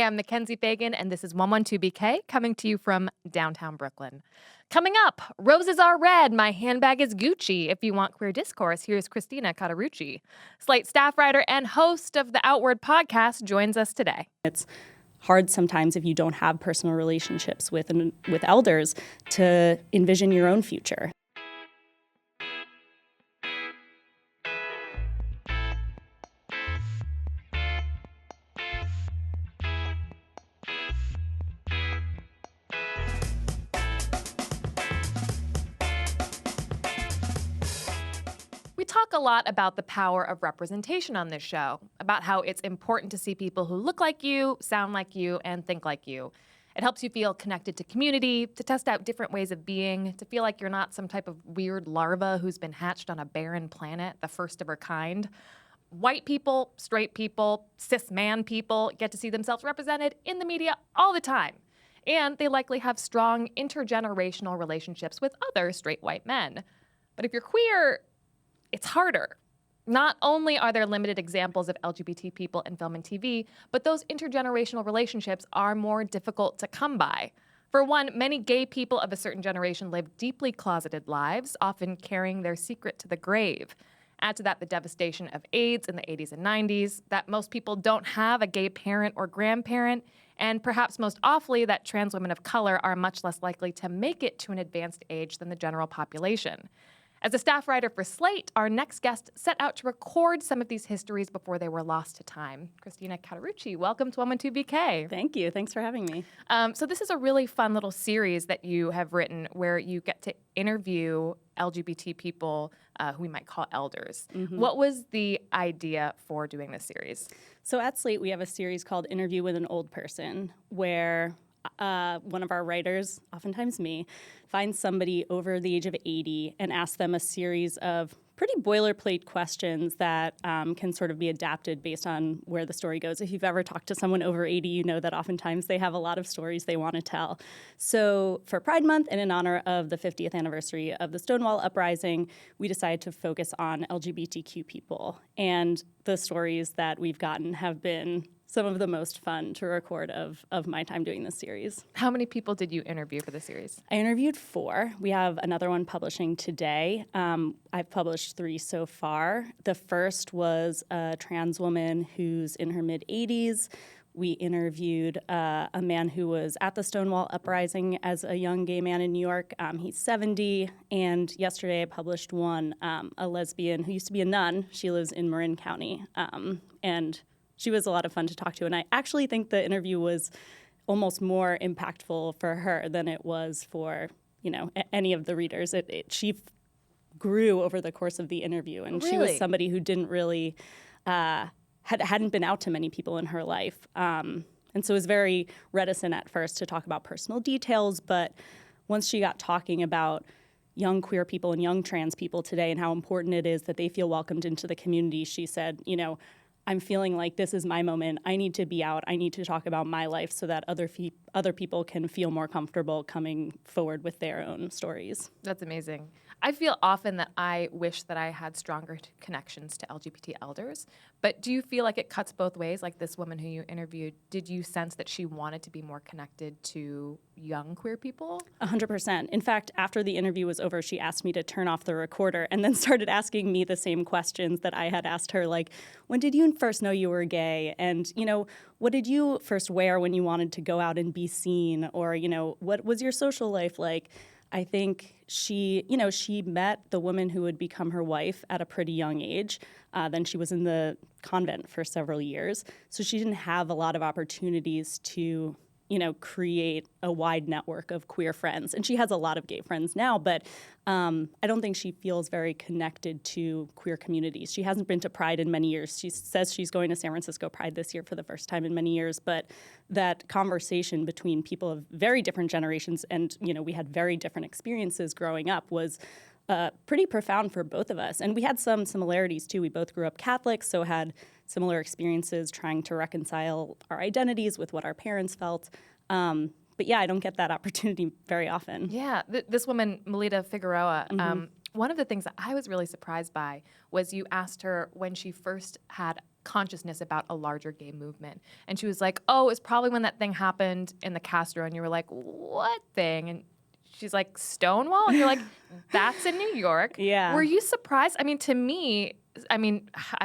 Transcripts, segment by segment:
Hi, I'm Mackenzie Fegan, and this is 112BK, coming to you from downtown Brooklyn. Coming up, roses are red, my handbag is Gucci. If you want queer discourse, here's Christina Cauterucci. Slate staff writer and host of the Outward podcast joins us today. It's hard sometimes if you don't have personal relationships with elders to envision your own future. We talk a lot about the power of representation on this show, about how it's important to see people who look like you, sound like you, and think like you. It helps you feel connected to community, to test out different ways of being, to feel like you're not some type of weird larva who's been hatched on a barren planet, the first of her kind. White people, straight people, cis man people get to see themselves represented in the media all the time. And they likely have strong intergenerational relationships with other straight white men. But if you're queer, it's harder. Not only are there limited examples of LGBT people in film and TV, but those intergenerational relationships are more difficult to come by. For one, many gay people of a certain generation live deeply closeted lives, often carrying their secret to the grave. Add to that the devastation of AIDS in the 80s and 90s, that most people don't have a gay parent or grandparent, and perhaps most awfully that trans women of color are much less likely to make it to an advanced age than the general population. As a staff writer for Slate, our next guest set out to record some of these histories before they were lost to time. Christina Cauterucci, welcome to 112BK. Thank you. Thanks for having me. So this is a really fun little series that you have written where you get to interview LGBT people who we might call elders. Mm-hmm. What was the idea for doing this series? So at Slate, we have a series called Interview with an Old Person, where one of our writers, oftentimes me, finds somebody over the age of 80 and asks them a series of pretty boilerplate questions that can sort of be adapted based on where the story goes. If you've ever talked to someone over 80, you know that oftentimes they have a lot of stories they want to tell. So for Pride Month and in honor of the 50th anniversary of the Stonewall Uprising, we decided to focus on LGBTQ people. And the stories that we've gotten have been some of the most fun to record of my time doing this series. How many people did you interview for the series? I interviewed 4. We have another one publishing today. I've published 3 so far. The first was a trans woman who's in her mid-80s. We interviewed a man who was at the Stonewall Uprising as a young gay man in New York. He's 70. And yesterday I published one, a lesbian who used to be a nun. She lives in Marin County. And she was a lot of fun to talk to, and I actually think the interview was almost more impactful for her than it was for, any of the readers. She grew over the course of the interview, and She was somebody who didn't really hadn't been out to many people in her life, and so was very reticent at first to talk about personal details. But once she got talking about young queer people and young trans people today and how important it is that they feel welcomed into the community, she said, I'm feeling like this is my moment. I need to be out. I need to talk about my life so that other people can feel more comfortable coming forward with their own stories. That's amazing. I feel often that I wish that I had stronger connections to LGBT elders, but do you feel like it cuts both ways? Like this woman who you interviewed, did you sense that she wanted to be more connected to young queer people? 100%. In fact, after the interview was over, she asked me to turn off the recorder and then started asking me the same questions that I had asked her, like, when did you first know you were gay? And, what did you first wear when you wanted to go out and be seen? Or, what was your social life like? I think she met the woman who would become her wife at a pretty young age. Then she was in the convent for several years. So she didn't have a lot of opportunities to, create a wide network of queer friends. And she has a lot of gay friends now, but I don't think she feels very connected to queer communities. She hasn't been to Pride in many years. She says she's going to San Francisco Pride this year for the first time in many years, but that conversation between people of very different generations and, we had very different experiences growing up was pretty profound for both of us. And we had some similarities, too. We both grew up Catholic, so had similar experiences trying to reconcile our identities with what our parents felt. But yeah, I don't get that opportunity very often. Yeah, this woman, Melita Figueroa, one of the things that I was really surprised by was you asked her when she first had consciousness about a larger gay movement. And she was like, oh, it's probably when that thing happened in the Castro. And you were like, what thing? And she's like, Stonewall? And you're like, that's in New York. Yeah. Were you surprised? I mean, to me, I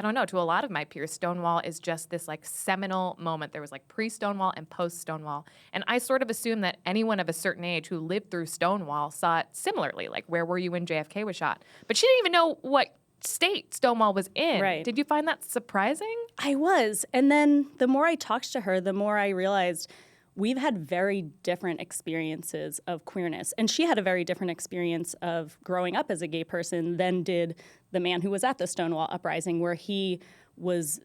don't know, to a lot of my peers, Stonewall is just this like seminal moment. There was like pre-Stonewall and post-Stonewall. And I sort of assume that anyone of a certain age who lived through Stonewall saw it similarly. Like, where were you when JFK was shot? But she didn't even know what state Stonewall was in. Right. Did you find that surprising? I was. And then the more I talked to her, the more I realized we've had very different experiences of queerness. And she had a very different experience of growing up as a gay person than did the man who was at the Stonewall Uprising, where he was,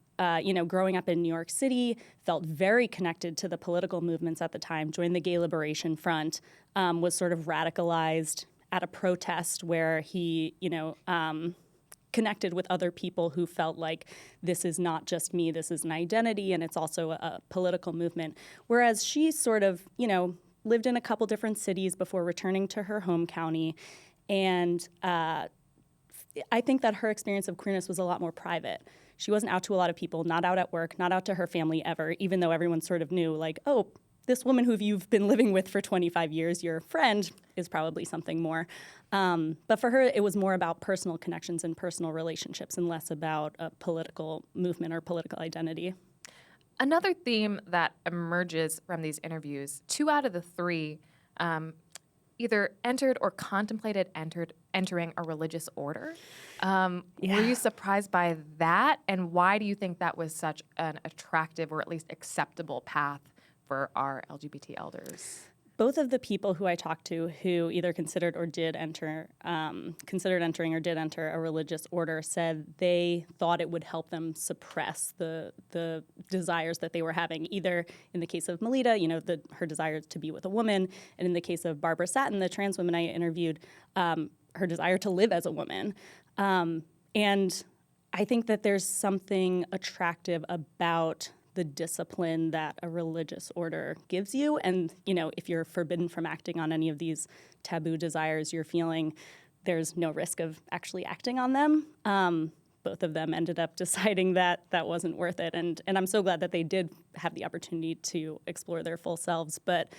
growing up in New York City, felt very connected to the political movements at the time, joined the Gay Liberation Front, was sort of radicalized at a protest where he, connected with other people who felt like this is not just me, this is an identity, and it's also a political movement. Whereas she sort of, lived in a couple different cities before returning to her home county. And I think that her experience of queerness was a lot more private. She wasn't out to a lot of people, not out at work, not out to her family ever, even though everyone sort of knew, like, oh, this woman who you've been living with for 25 years, your friend, is probably something more. But for her, it was more about personal connections and personal relationships and less about a political movement or political identity. Another theme that emerges from these interviews, 2 out of the 3 either entered or contemplated entering a religious order. Were you surprised by that? And why do you think that was such an attractive or at least acceptable path for our LGBT elders? Both of the people who I talked to who either considered entering or did enter a religious order said they thought it would help them suppress the desires that they were having, either in the case of Melita, her desire to be with a woman, and in the case of Barbara Satin, the trans woman I interviewed, her desire to live as a woman. And I think that there's something attractive about the discipline that a religious order gives you. And, if you're forbidden from acting on any of these taboo desires you're feeling, there's no risk of actually acting on them. Both of them ended up deciding that that wasn't worth it. And I'm so glad that they did have the opportunity to explore their full selves. But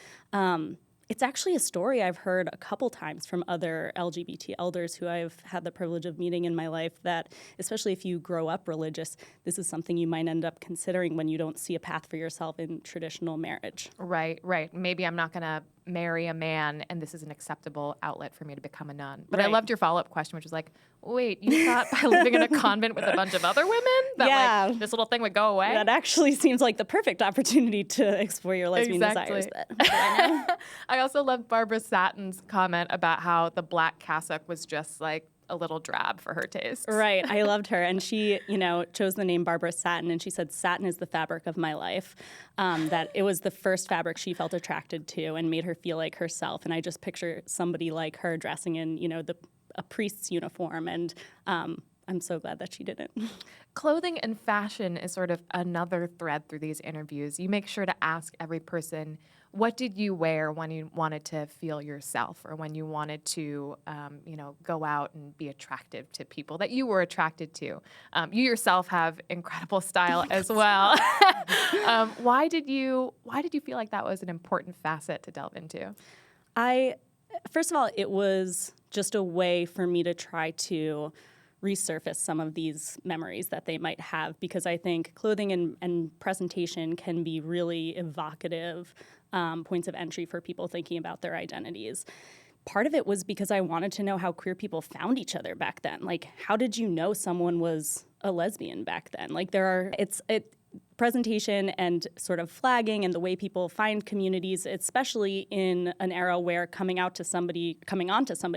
it's actually a story I've heard a couple times from other LGBT elders who I've had the privilege of meeting in my life, that especially if you grow up religious, this is something you might end up considering when you don't see a path for yourself in traditional marriage. Right. Maybe I'm not going to marry a man and this is an acceptable outlet for me to become a nun. But I loved your follow-up question, which was like, wait, you thought by living in a convent with a bunch of other women that like, this little thing would go away? That actually seems like the perfect opportunity to explore your lesbian desires. But I also loved Barbara Satin's comment about how the black cassock was just like a little drab for her taste. Right. I loved her. And she, chose the name Barbara Satin, and she said, satin is the fabric of my life. That it was the first fabric she felt attracted to and made her feel like herself. And I just picture somebody like her dressing in, a priest's uniform. And I'm so glad that she didn't. Clothing and fashion is sort of another thread through these interviews. You make sure to ask every person, what did you wear when you wanted to feel yourself, or when you wanted to, go out and be attractive to people that you were attracted to? You yourself have incredible style as well. Why did you feel like that was an important facet to delve into? First of all, it was just a way for me to try to resurface some of these memories that they might have, because I think clothing and presentation can be really evocative points of entry for people thinking about their identities. Part of it was because I wanted to know how queer people found each other back then. Like, how did you know someone was a lesbian back then? Like, presentation and sort of flagging and the way people find communities, especially in an era where coming on to somebody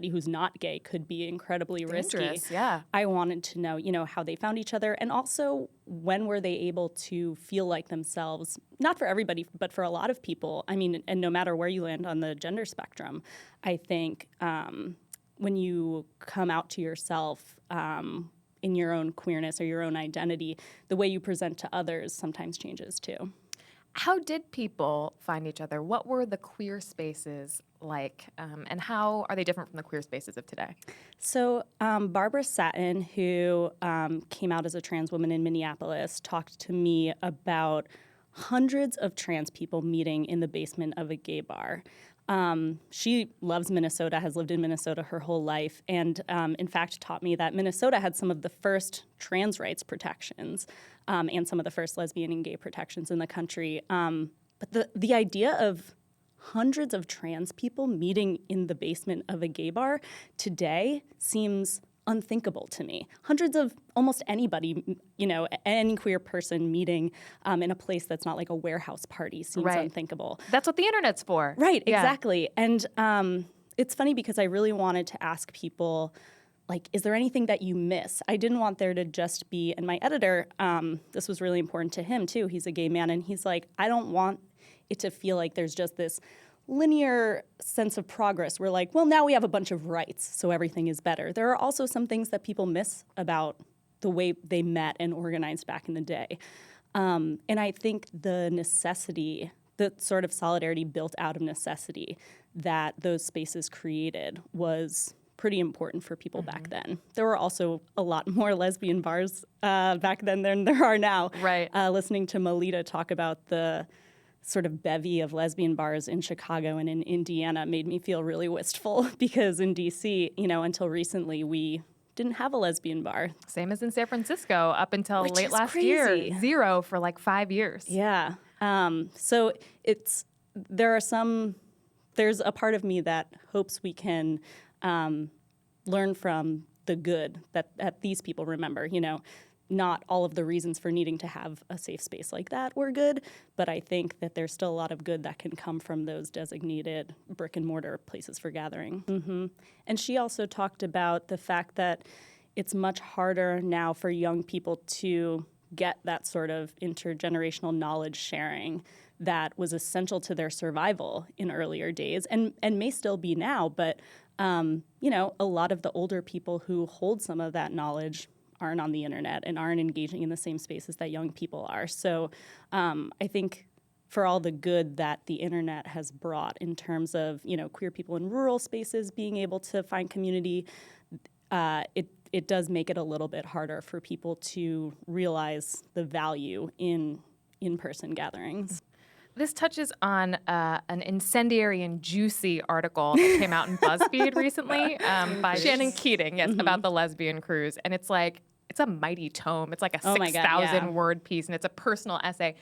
who's not gay could be incredibly risky. Yeah. I wanted to know, how they found each other, and also when were they able to feel like themselves, not for everybody, but for a lot of people. I mean, and no matter where you land on the gender spectrum, I think when you come out to yourself, in your own queerness or your own identity, the way you present to others sometimes changes too. How did people find each other? What were the queer spaces like, and how are they different from the queer spaces of today? So Barbara Satin, who came out as a trans woman in Minneapolis, talked to me about hundreds of trans people meeting in the basement of a gay bar. She loves Minnesota, has lived in Minnesota her whole life, and in fact taught me that Minnesota had some of the first trans rights protections and some of the first lesbian and gay protections in the country. But the idea of hundreds of trans people meeting in the basement of a gay bar today seems unthinkable to me. Hundreds of almost anybody, any queer person meeting in a place that's not like a warehouse party seems unthinkable. That's what the internet's for. Right, Yeah. exactly. And it's funny because I really wanted to ask people, like, is there anything that you miss? I didn't want there to just be, and my editor, this was really important to him too. He's a gay man, and he's like, I don't want it to feel like there's just this linear sense of progress. We're like, well, now we have a bunch of rights, so everything is better. There are also some things that people miss about the way they met and organized back in the day. And I think the necessity, the sort of solidarity built out of necessity that those spaces created was pretty important for people back then. There were also a lot more lesbian bars back then than there are now. Right. Listening to Melita talk about the sort of bevy of lesbian bars in Chicago and in Indiana made me feel really wistful because in DC, until recently we didn't have a lesbian bar. Same as in San Francisco up until Which late is last crazy. year. 0 for like 5 years. Yeah. So there's a part of me that hopes we can learn from the good that these people remember. Not all of the reasons for needing to have a safe space like that were good, but I think that there's still a lot of good that can come from those designated brick and mortar places for gathering. Mm-hmm. And she also talked about the fact that it's much harder now for young people to get that sort of intergenerational knowledge sharing that was essential to their survival in earlier days and may still be now, but a lot of the older people who hold some of that knowledge aren't on the internet and aren't engaging in the same spaces that young people are. So I think for all the good that the internet has brought in terms of, queer people in rural spaces being able to find community, it does make it a little bit harder for people to realize the value in in-person gatherings. This touches on an incendiary and juicy article that came out in BuzzFeed recently by Shannon Keating, about the lesbian cruise. And it's a mighty tome. It's like a 6,000 word piece, and it's a personal essay.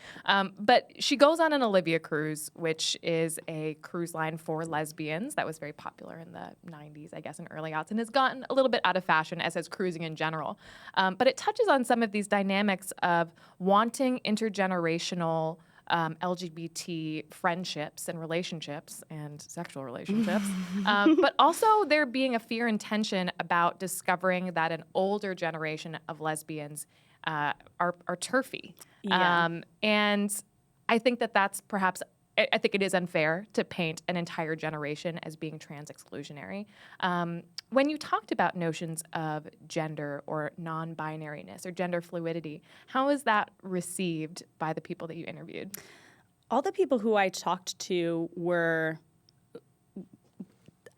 But she goes on an Olivia cruise, which is a cruise line for lesbians that was very popular in the 90s, I guess, and early aughts, and has gotten a little bit out of fashion, as has cruising in general. But it touches on some of these dynamics of wanting intergenerational LGBT friendships and relationships and sexual relationships, but also there being a fear and tension about discovering that an older generation of lesbians are turfy. Yeah. And I think that's perhaps, I think it is unfair to paint an entire generation as being trans exclusionary. When you talked about notions of gender or non-binariness or gender fluidity, how is that received by the people that you interviewed? All the people who I talked to were,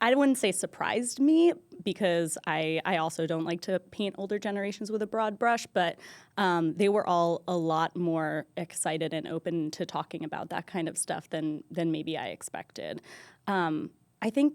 I wouldn't say surprised me, because I also don't like to paint older generations with a broad brush, but they were all a lot more excited and open to talking about that kind of stuff than maybe I expected. I think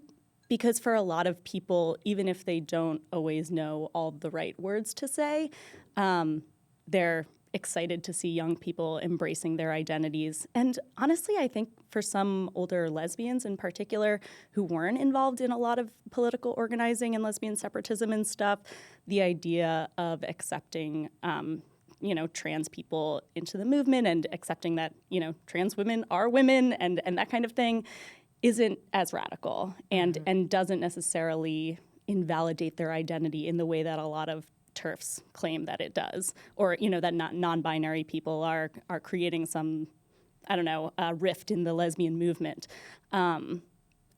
because for a lot of people, even if they don't always know all the right words to say, they're excited to see young people embracing their identities. And honestly, I think for some older lesbians in particular who weren't involved in a lot of political organizing and lesbian separatism and stuff, the idea of accepting trans people into the movement and accepting that, trans women are women and that kind of thing isn't as radical and doesn't necessarily invalidate their identity in the way that a lot of TERFs claim that it does, or that non-binary people are creating some, rift in the lesbian movement. And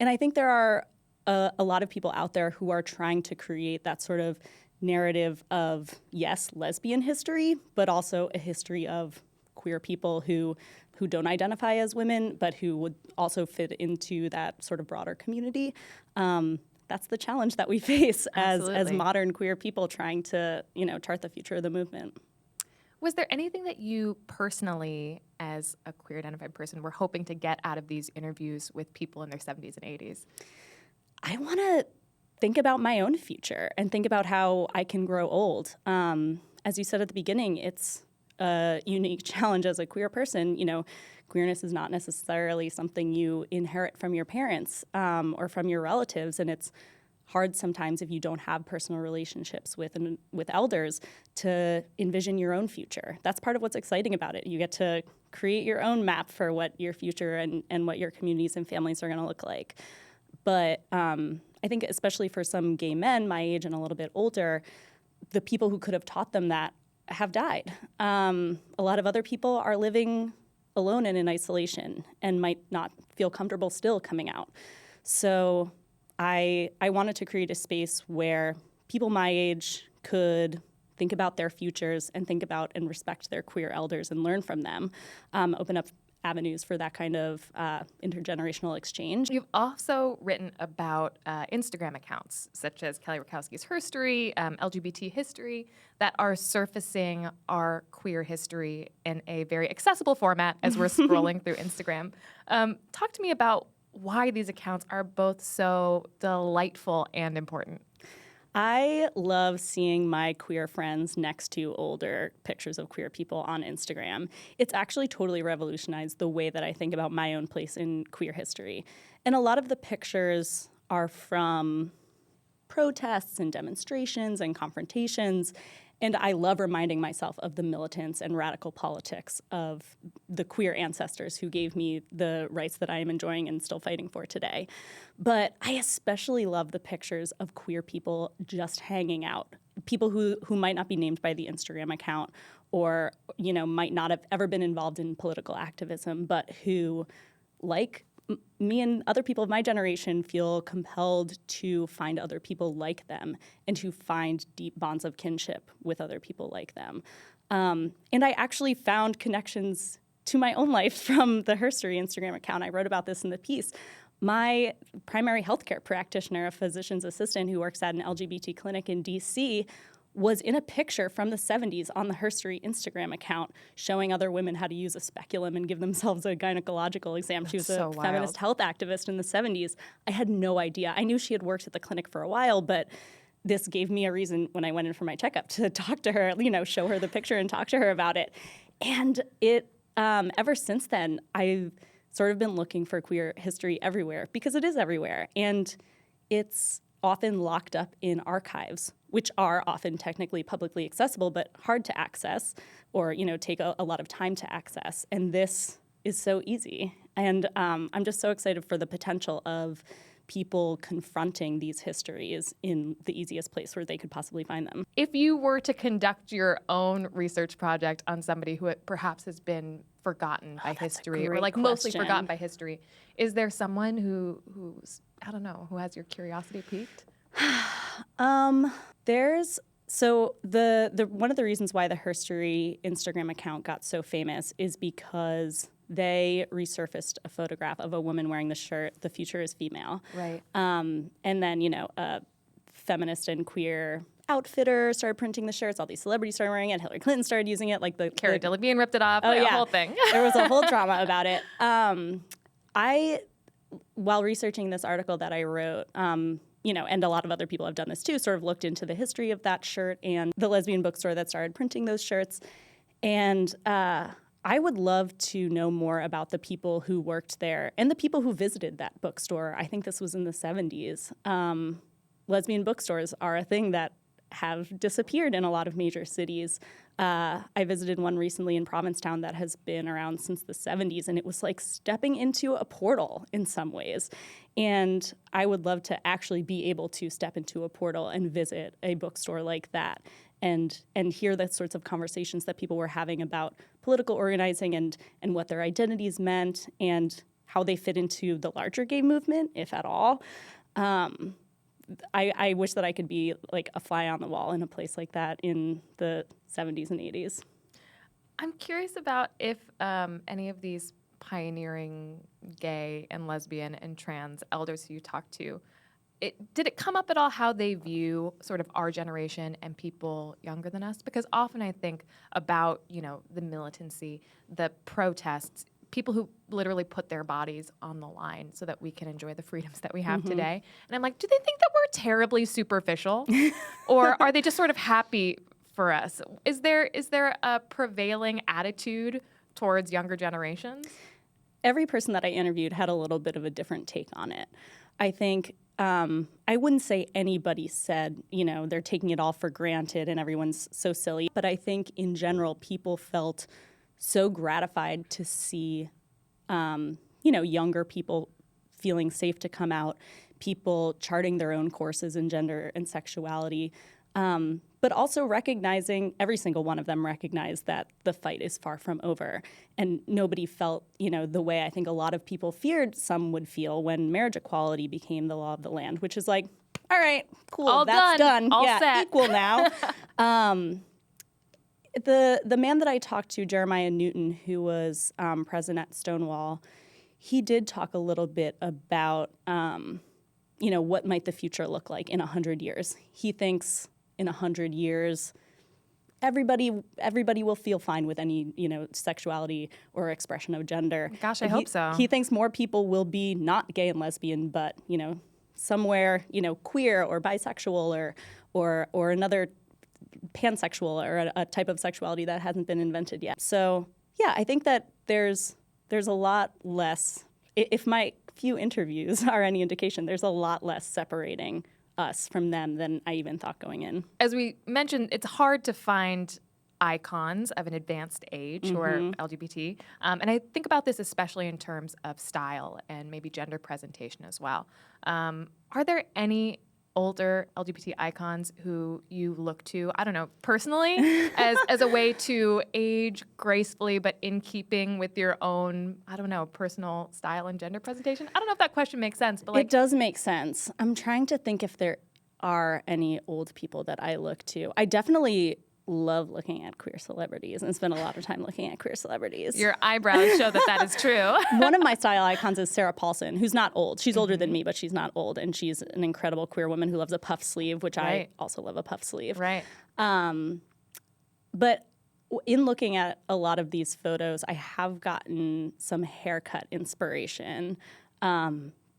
I think there are a lot of people out there who are trying to create that sort of narrative of, yes, lesbian history, but also a history of queer people who don't identify as women, but who would also fit into that sort of broader community. That's the challenge that we face as modern queer people trying to, chart the future of the movement. Was there anything that you personally, as a queer identified person, were hoping to get out of these interviews with people in their 70s and 80s? I want to think about my own future and think about how I can grow old. As you said at the beginning, it's a unique challenge as a queer person. Queerness is not necessarily something you inherit from your parents or from your relatives, and it's hard sometimes if you don't have personal relationships with elders to envision your own future. That's part of what's exciting about it. You get to create your own map for what your future and what your communities and families are going to look like. But I think especially for some gay men my age and a little bit older, the people who could have taught them that have died. A lot of other people are living alone and in isolation and might not feel comfortable still coming out. So I wanted to create a space where people my age could think about their futures and think about and respect their queer elders and learn from them, open up avenues for that kind of intergenerational exchange. You've also written about Instagram accounts, such as Kelly Rakowski's Herstory, LGBT History, that are surfacing our queer history in a very accessible format as we're scrolling through Instagram. Talk to me about why these accounts are both so delightful and important. I love seeing my queer friends next to older pictures of queer people on Instagram. It's actually totally revolutionized the way that I think about my own place in queer history. And a lot of the pictures are from protests and demonstrations and confrontations. And I love reminding myself of the militance and radical politics of the queer ancestors who gave me the rights that I am enjoying and still fighting for today. But I especially love the pictures of queer people just hanging out, people who might not be named by the Instagram account or, might not have ever been involved in political activism, but who, like me and other people of my generation, feel compelled to find other people like them and to find deep bonds of kinship with other people like them. And I actually found connections to my own life from the Herstory Instagram account. I wrote about this in the piece. My primary healthcare practitioner, a physician's assistant who works at an LGBT clinic in DC, was in a picture from the 70s on the Herstory Instagram account showing other women how to use a speculum and give themselves a gynecological exam. She was a feminist health activist in the 70s. I had no idea. I knew she had worked at the clinic for a while, but this gave me a reason when I went in for my checkup to talk to her, show her the picture and talk to her about it. And it, ever since then, I've sort of been looking for queer history everywhere because it is everywhere. And it's often locked up in archives, which are often technically publicly accessible, but hard to access or, take a lot of time to access. And this is so easy. And I'm just so excited for the potential of people confronting these histories in the easiest place where they could possibly find them. If you were to conduct your own research project on somebody who perhaps has been forgotten by history or mostly forgotten by history, is there someone who's, I don't know, who has your curiosity piqued? So the one of the reasons why the Herstory Instagram account got so famous is because they resurfaced a photograph of a woman wearing the shirt, "The future is female." Right. And then, a feminist and queer outfitter started printing the shirts. All these celebrities started wearing it. Hillary Clinton started using it. Cara Delevingne ripped it off. Oh, yeah. Whole thing. There was a whole drama about it. While researching this article that I wrote, and a lot of other people have done this too, sort of looked into the history of that shirt and the lesbian bookstore that started printing those shirts. And I would love to know more about the people who worked there and the people who visited that bookstore. I think this was in the 70s. Lesbian bookstores are a thing that have disappeared in a lot of major cities. I visited one recently in Provincetown that has been around since the 70s, and it was like stepping into a portal in some ways. And I would love to actually be able to step into a portal and visit a bookstore like that and hear the sorts of conversations that people were having about political organizing and what their identities meant and how they fit into the larger gay movement, if at all. I wish that I could be like a fly on the wall in a place like that in the 70s and 80s. I'm curious about if any of these pioneering gay and lesbian and trans elders who you talked to, did it come up at all how they view sort of our generation and people younger than us? Because often I think about, the militancy, the protests, people who literally put their bodies on the line so that we can enjoy the freedoms that we have today. And I'm like, do they think that we're terribly superficial? Or are they just sort of happy for us? Is there a prevailing attitude towards younger generations? Every person that I interviewed had a little bit of a different take on it. I think I wouldn't say anybody said, they're taking it all for granted and everyone's so silly. But I think in general, people felt so gratified to see, younger people feeling safe to come out, people charting their own courses in gender and sexuality, but also recognizing, every single one of them recognized that the fight is far from over. And nobody felt, the way I think a lot of people feared some would feel when marriage equality became the law of the land, which is like, all right, cool, all that's done. All yeah, set. Equal now. The man that I talked to, Jeremiah Newton, who was president at Stonewall, he did talk a little bit about, what might the future look like in 100 years. He thinks in 100 years, everybody will feel fine with any, sexuality or expression of gender. Gosh, I hope so. He thinks more people will be not gay and lesbian, but, somewhere, queer or bisexual or another pansexual or a type of sexuality that hasn't been invented yet. So, yeah, I think that there's a lot less, if my few interviews are any indication, there's a lot less separating us from them than I even thought going in. As we mentioned, it's hard to find icons of an advanced age who are LGBT. And I think about this especially in terms of style and maybe gender presentation as well. Are there any older LGBT icons who you look to, I don't know, personally, as a way to age gracefully but in keeping with your own, I don't know, personal style and gender presentation? I don't know if that question makes sense, but it does make sense. I'm trying to think if there are any old people that I look to. I definitely love looking at queer celebrities and spend a lot of time looking at queer celebrities. Your eyebrows show that is true. One of my style icons is Sarah Paulson, who's not old. She's older than me, but she's not old. And she's an incredible queer woman who loves a puff sleeve, which I also love a puff sleeve. Right. But in looking at a lot of these photos, I have gotten some haircut inspiration.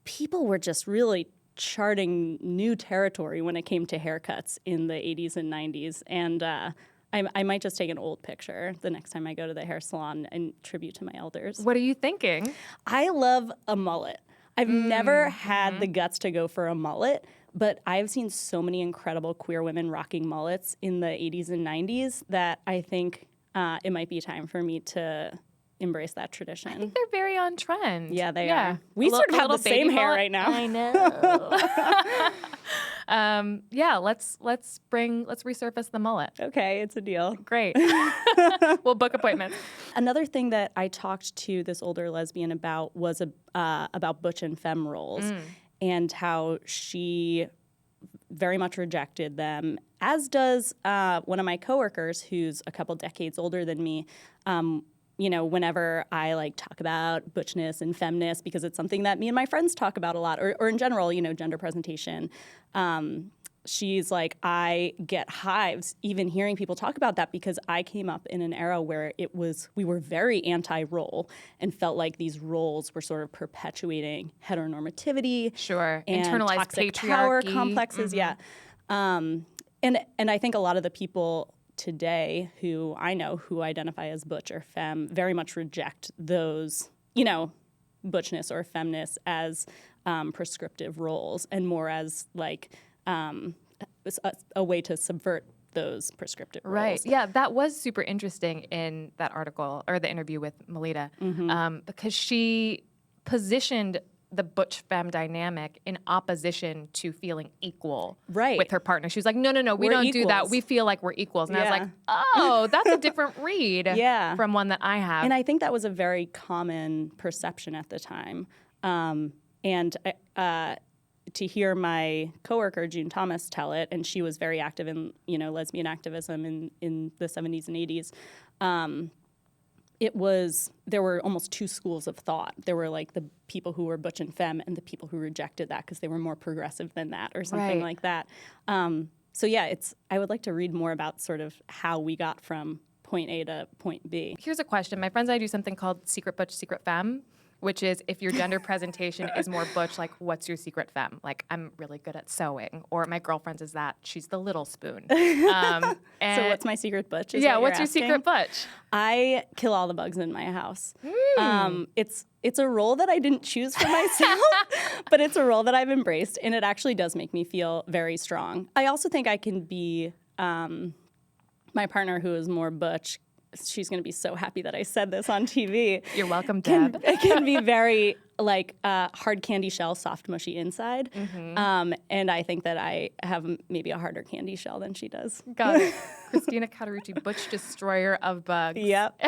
People were just really charting new territory when it came to haircuts in the 80s and 90s. And I might just take an old picture the next time I go to the hair salon in tribute to my elders. What are you thinking? I love a mullet. I've never had the guts to go for a mullet, but I've seen so many incredible queer women rocking mullets in the 80s and 90s that I think it might be time for me to embrace that tradition. I think they're very on trend. Yeah, they are. We sort of have the same hair right now. I know. Let's resurface the mullet. Okay, it's a deal. Great. We'll book appointments. Another thing that I talked to this older lesbian about was about butch and femme roles and how she very much rejected them, as does one of my coworkers who's a couple decades older than me. Whenever I talk about butchness and femness, because it's something that me and my friends talk about a lot, or in general, gender presentation, she's like, I get hives even hearing people talk about that because I came up in an era where we were very anti-role and felt like these roles were sort of perpetuating heteronormativity. Sure, and internalized toxic patriarchy. Power complexes, yeah. And I think a lot of the people today who I know who identify as butch or femme very much reject those, butchness or femness as prescriptive roles and more as a way to subvert those prescriptive roles. Right. Yeah, that was super interesting in that article or the interview with Melita because she positioned the butch femme dynamic in opposition to feeling equal with her partner. She was like, no, we don't do that. We feel like we're equals. And I was like, oh, that's a different read from one that I have. And I think that was a very common perception at the time. And to hear my coworker, June Thomas, tell it, and she was very active in, lesbian activism in the 70s and 80s, there were almost two schools of thought. There were like the people who were butch and femme and the people who rejected that because they were more progressive than that or something like that. So yeah, I would like to read more about sort of how we got from point A to point B. Here's a question. My friends and I do something called Secret Butch, Secret Femme, which is if your gender presentation is more butch, like what's your secret femme? Like I'm really good at sewing, or my girlfriend's is that she's the little spoon. So what's my secret butch? What's your secret butch? I kill all the bugs in my house. It's a role that I didn't choose for myself, but it's a role that I've embraced, and it actually does make me feel very strong. I also think I can be my partner who is more butch. She's going to be so happy that I said this on TV. You're welcome, Deb. It can be very hard candy shell, soft, mushy inside. And I think that I have maybe a harder candy shell than she does. Got it. Christina Cauterucci, butch destroyer of bugs. Yep.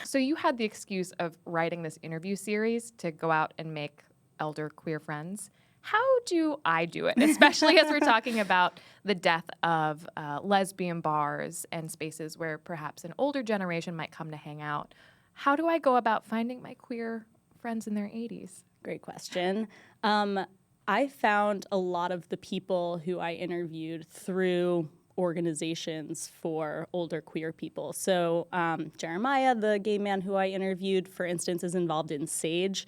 So you had the excuse of writing this interview series to go out and make elder queer friends. How do I do it, especially as we're talking about the death of lesbian bars and spaces where perhaps an older generation might come to hang out? How do I go about finding my queer friends in their 80s? Great question. I found a lot of the people who I interviewed through organizations for older queer people. So Jeremiah, the gay man who I interviewed, for instance, is involved in SAGE.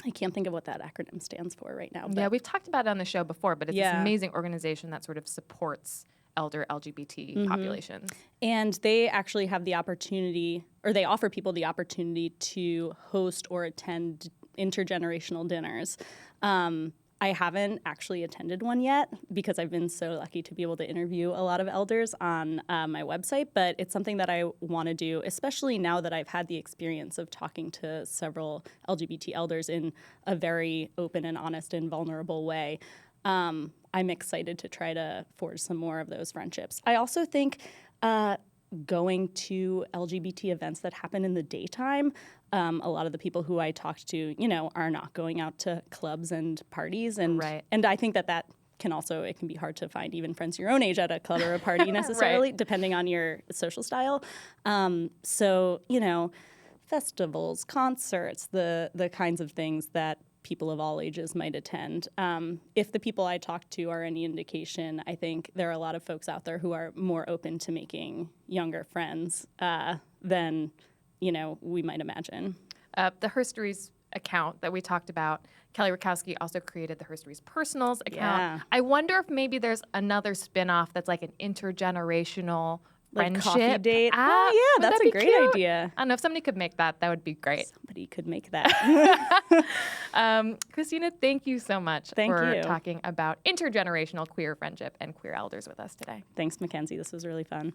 I can't think of what that acronym stands for right now. Yeah, we've talked about it on the show before, but it's this amazing organization that sort of supports elder LGBT populations. And they actually have the opportunity, or they offer people the opportunity to host or attend intergenerational dinners. I haven't actually attended one yet because I've been so lucky to be able to interview a lot of elders on my website, but it's something that I want to do, especially now that I've had the experience of talking to several LGBT elders in a very open and honest and vulnerable way. I'm excited to try to forge some more of those friendships. I also think going to LGBT events that happen in the daytime, a lot of the people who I talked to, are not going out to clubs and parties. And I think that can also, it can be hard to find even friends your own age at a club or a party necessarily, depending on your social style. So, festivals, concerts, the kinds of things that people of all ages might attend. If the people I talk to are any indication, I think there are a lot of folks out there who are more open to making younger friends than, we might imagine. The Herstories account that we talked about, Kelly Rakowski also created the Herstories Personals account. Yeah. I wonder if maybe there's another spin-off that's like an intergenerational friendship coffee date. App. Oh, yeah, that's a great cute? idea. I don't know if somebody could make that. That would be great. Somebody could make that. Christina, thank you so much Thank for you. talking about intergenerational queer friendship and queer elders with us today. Thanks, Mackenzie. This was really fun.